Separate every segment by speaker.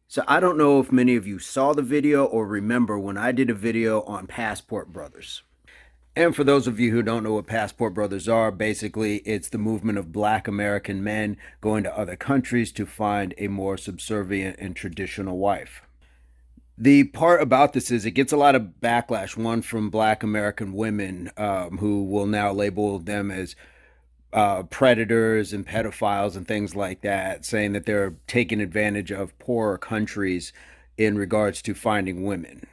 Speaker 1: So I don't know if many of you saw the video or remember when I did a video on Passport Brothers. And for those of you who don't know what Passport Brothers are, basically it's the movement of black American men going to other countries to find a more subservient and traditional wife. The part about this is it gets a lot of backlash, one from black American women who will now label them as predators and pedophiles and things like that, saying that they're taking advantage of poorer countries in regards to finding women.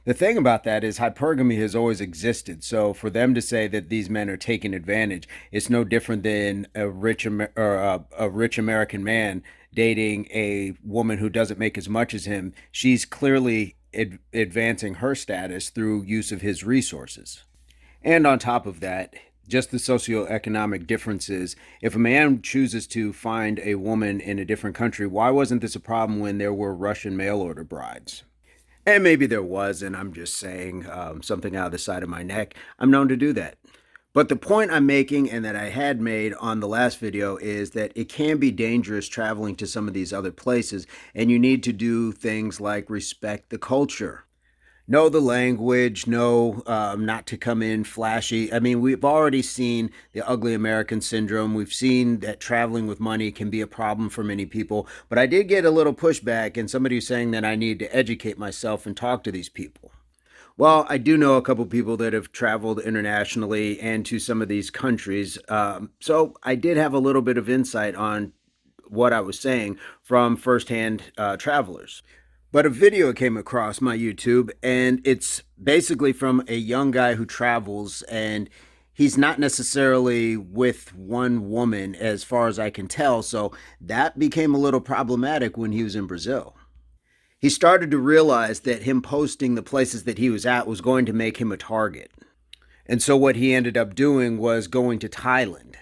Speaker 1: The thing about that is hypergamy has always existed. So for them to say that these men are taking advantage, it's no different than a rich American man dating a woman who doesn't make as much as him. She's clearly advancing her status through use of his resources. And on top of that, just the socioeconomic differences. If a man chooses to find a woman in a different country, why wasn't this a problem when there were Russian mail order brides? And maybe there was, and I'm just saying something out of the side of my neck. I'm known to do that. But the point I'm making and that I had made on the last video is that it can be dangerous traveling to some of these other places, and you need to do things like respect the culture. Know the language, know not to come in flashy. I mean, we've already seen the ugly American syndrome. We've seen that traveling with money can be a problem for many people. But I did get a little pushback, and somebody saying that I need to educate myself and talk to these people. Well, I do know a couple people that have traveled internationally and to some of these countries. So I did have a little bit of insight on what I was saying from firsthand travelers. But a video came across my YouTube, and it's basically from a young guy who travels, and he's not necessarily with one woman, as far as I can tell. So that became a little problematic when he was in Brazil. He started to realize that him posting the places that he was at was going to make him a target. And so what he ended up doing was going to Thailand.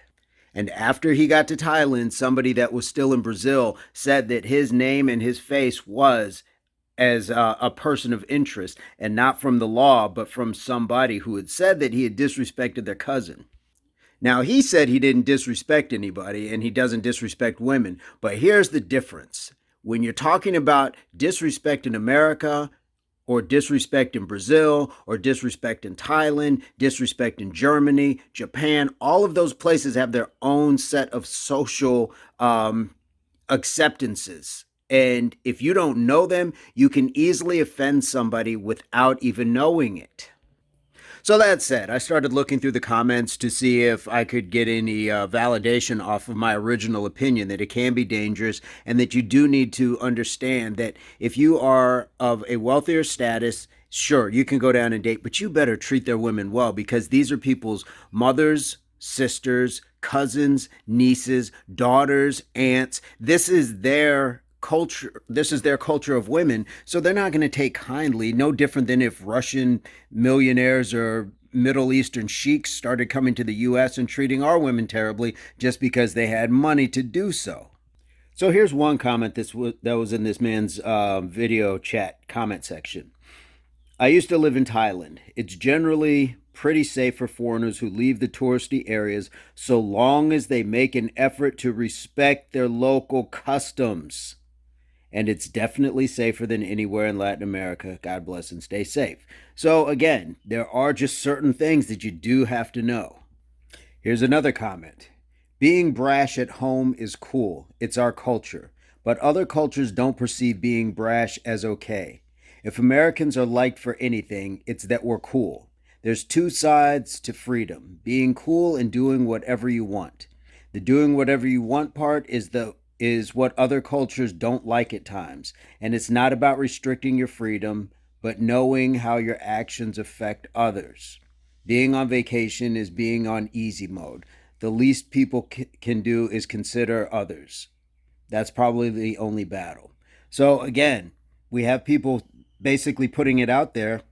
Speaker 1: And after he got to Thailand, somebody that was still in Brazil said that his name and his face was as a person of interest, and not from the law, but from somebody who had said that he had disrespected their cousin. Now, he said he didn't disrespect anybody and he doesn't disrespect women, but here's the difference. When you're talking about disrespect in America, or disrespect in Brazil, or disrespect in Thailand, disrespect in Germany, Japan, all of those places have their own set of social acceptances. And if you don't know them, you can easily offend somebody without even knowing it. So that said, I started looking through the comments to see if I could get any validation off of my original opinion that it can be dangerous and that you do need to understand that if you are of a wealthier status, sure, you can go down and date, but you better treat their women well because these are people's mothers, sisters, cousins, nieces, daughters, aunts. This is their culture of women, so they're not going to take kindly, no different than if Russian millionaires or Middle Eastern sheiks started coming to the US and treating our women terribly just because they had money to do so. So here's one comment that was in this man's video chat comment section. I used to live in Thailand. It's generally pretty safe for foreigners who leave the touristy areas so long as they make an effort to respect their local customs. And it's definitely safer than anywhere in Latin America. God bless and stay safe. So again, there are just certain things that you do have to know. Here's another comment. Being brash at home is cool. It's our culture. But other cultures don't perceive being brash as okay. If Americans are liked for anything, it's that we're cool. There's two sides to freedom, being cool and doing whatever you want. The doing whatever you want part is what other cultures don't like at times. And it's not about restricting your freedom, but knowing how your actions affect others. Being on vacation is being on easy mode. The least people can do is consider others. That's probably the only battle. So again, we have people basically putting it out there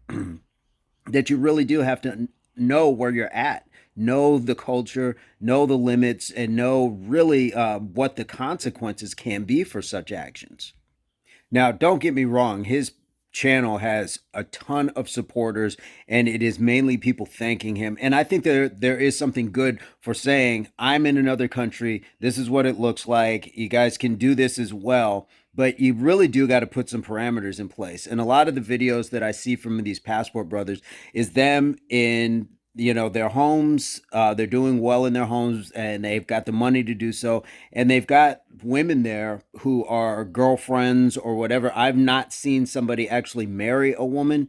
Speaker 1: that you really do have to know where you're at, know the culture, know the limits, and know really what the consequences can be for such actions. Now, don't get me wrong, his channel has a ton of supporters and it is mainly people thanking him, and I think there is something good for saying I'm in another country, this is what it looks like, you guys can do this as well. but you really do got to put some parameters in place. And a lot of the videos that I see from these passport brothers is them in, you know, their homes. They're doing well in their homes and they've got the money to do so. And they've got women there who are girlfriends or whatever. I've not seen somebody actually marry a woman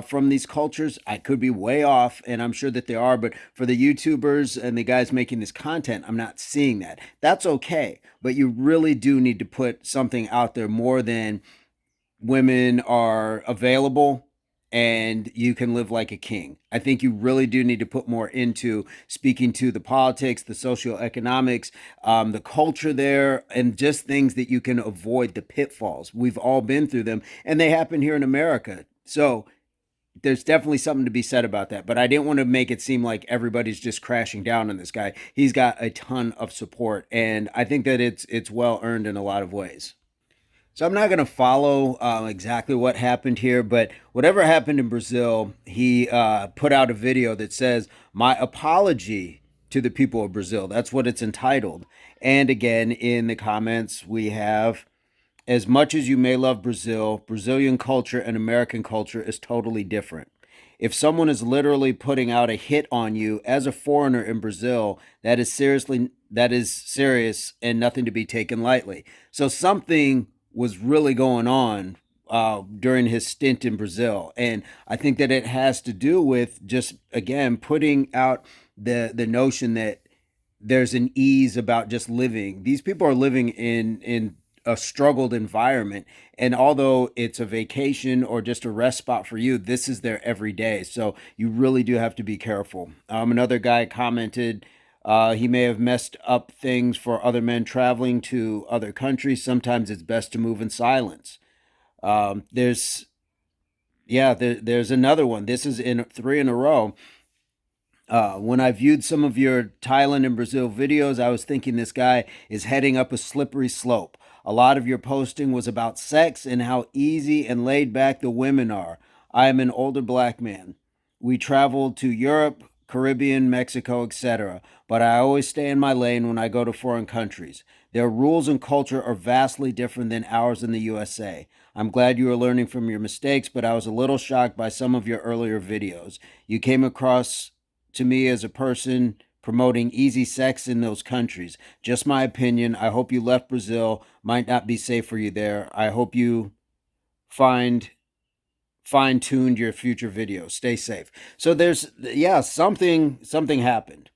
Speaker 1: from these cultures. I could be way off, and I'm sure that there are, but for the YouTubers and the guys making this content, I'm not seeing that. That's okay, but you really do need to put something out there more than women are available and you can live like a king. I think you really do need to put more into speaking to the politics, the socioeconomics, the culture there, and just things that you can avoid the pitfalls. We've all been through them, and they happen here in America. So there's definitely something to be said about that. But I didn't want to make it seem like everybody's just crashing down on this guy. He's got a ton of support, and I think that it's well earned in a lot of ways. So I'm not going to follow exactly what happened here, but whatever happened in Brazil, he put out a video that says, "My apology to the people of Brazil." That's what it's entitled. And again, in the comments, we have, "As much as you may love Brazil, Brazilian culture and American culture is totally different. If someone is literally putting out a hit on you as a foreigner in Brazil, that is serious and nothing to be taken lightly." So something was really going on during his stint in Brazil, and I think that it has to do with just again putting out the notion that there's an ease about just living. These people are living in a struggled environment, and although it's a vacation or just a rest spot for you, this is their everyday. So you really do have to be careful. Another guy commented, he may have messed up things for other men traveling to other countries. Sometimes it's best to move in silence. There's yeah, there's another one. This is in three in a row. When I viewed some of your Thailand and Brazil videos, I was thinking this guy is heading up a slippery slope. A lot of your posting was about sex and how easy and laid back the women are. I am an older black man. We traveled to Europe, Caribbean, Mexico, etc., but I always stay in my lane when I go to foreign countries. Their rules and culture are vastly different than ours in the USA. I'm glad you are learning from your mistakes, but I was a little shocked by some of your earlier videos. You came across to me as a person promoting easy sex in those countries. Just my opinion. I hope you left Brazil. Might not be safe for you there. I hope you find fine-tuned your future videos. Stay safe. So there's yeah, something happened.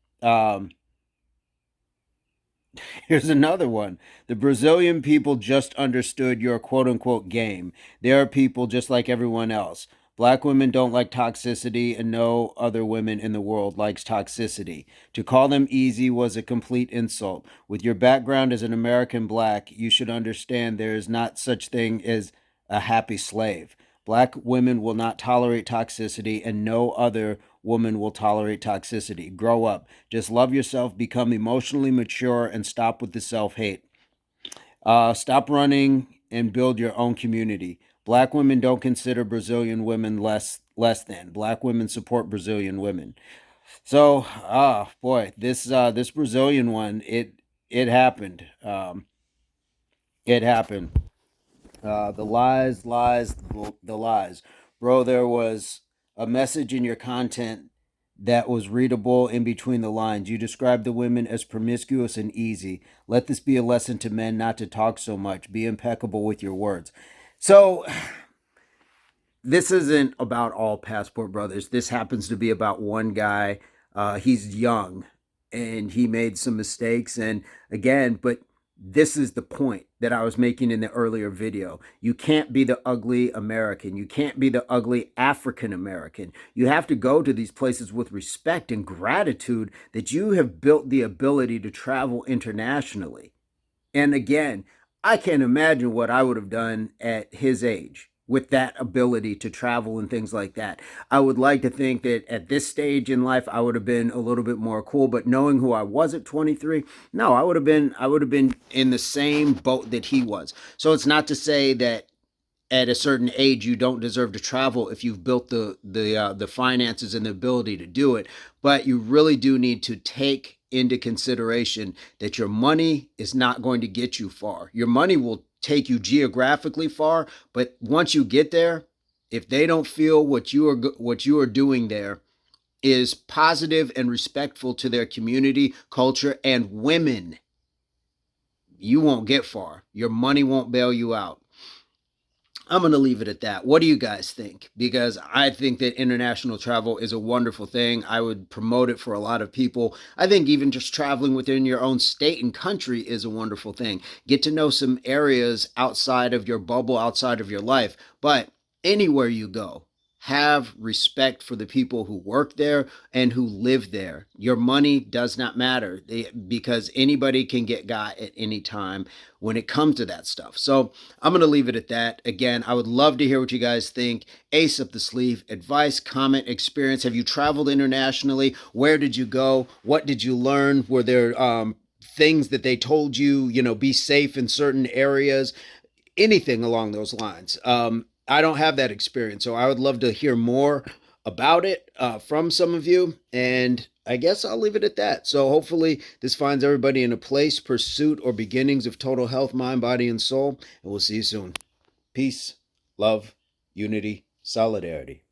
Speaker 1: Here's another one. The Brazilian people just understood your quote unquote game. They are people just like everyone else. Black women don't like toxicity, and no other women in the world likes toxicity. To call them easy was a complete insult. With your background as an American black, you should understand there is not such thing as a happy slave. Black women will not tolerate toxicity, and no other woman will tolerate toxicity. Grow up. Just love yourself, become emotionally mature, and stop with the self hate. Stop running and build your own community. Black women don't consider Brazilian women less than. Black women support Brazilian women. So, boy, this Brazilian one, it happened. It happened. The lies, the lies. Bro, there was a message in your content that was readable in between the lines. You described the women as promiscuous and easy. Let this be a lesson to men not to talk so much. Be impeccable with your words. So, this isn't about all Passport Brothers. This happens to be about one guy. He's young and he made some mistakes. And again, but this is the point that I was making in the earlier video. You can't be the ugly American. You can't be the ugly African American. You have to go to these places with respect and gratitude that you have built the ability to travel internationally. And again, I can't imagine what I would have done at his age with that ability to travel and things like that. I would like to think that at this stage in life I would have been a little bit more cool, but knowing who I was at 23, no, I would have been in the same boat that he was. So it's not to say that at a certain age you don't deserve to travel if you've built the finances and the ability to do it, but you really do need to take into consideration that your money is not going to get you far. Your money will take you geographically far, but once you get there, if they don't feel what you are doing there is positive and respectful to their community, culture, and women, you won't get far. Your money won't bail you out. I'm going to leave it at that. What do you guys think? Because I think that international travel is a wonderful thing. I would promote it for a lot of people. I think even just traveling within your own state and country is a wonderful thing. Get to know some areas outside of your bubble, outside of your life. But anywhere you go, have respect for the people who work there and who live there. Your money does not matter because anybody can get got at any time when it comes to that stuff. So I'm going to leave it at that. Again, I would love to hear what you guys think. Ace up the sleeve, advice, comment, experience. Have you traveled internationally? Where did you go? What did you learn? Were there things that they told you, be safe in certain areas? Anything along those lines. I don't have that experience, so I would love to hear more about it from some of you. And I guess I'll leave it at that. So hopefully this finds everybody in a place, pursuit, or beginnings of total health, mind, body, and soul. And we'll see you soon. Peace, love, unity, solidarity.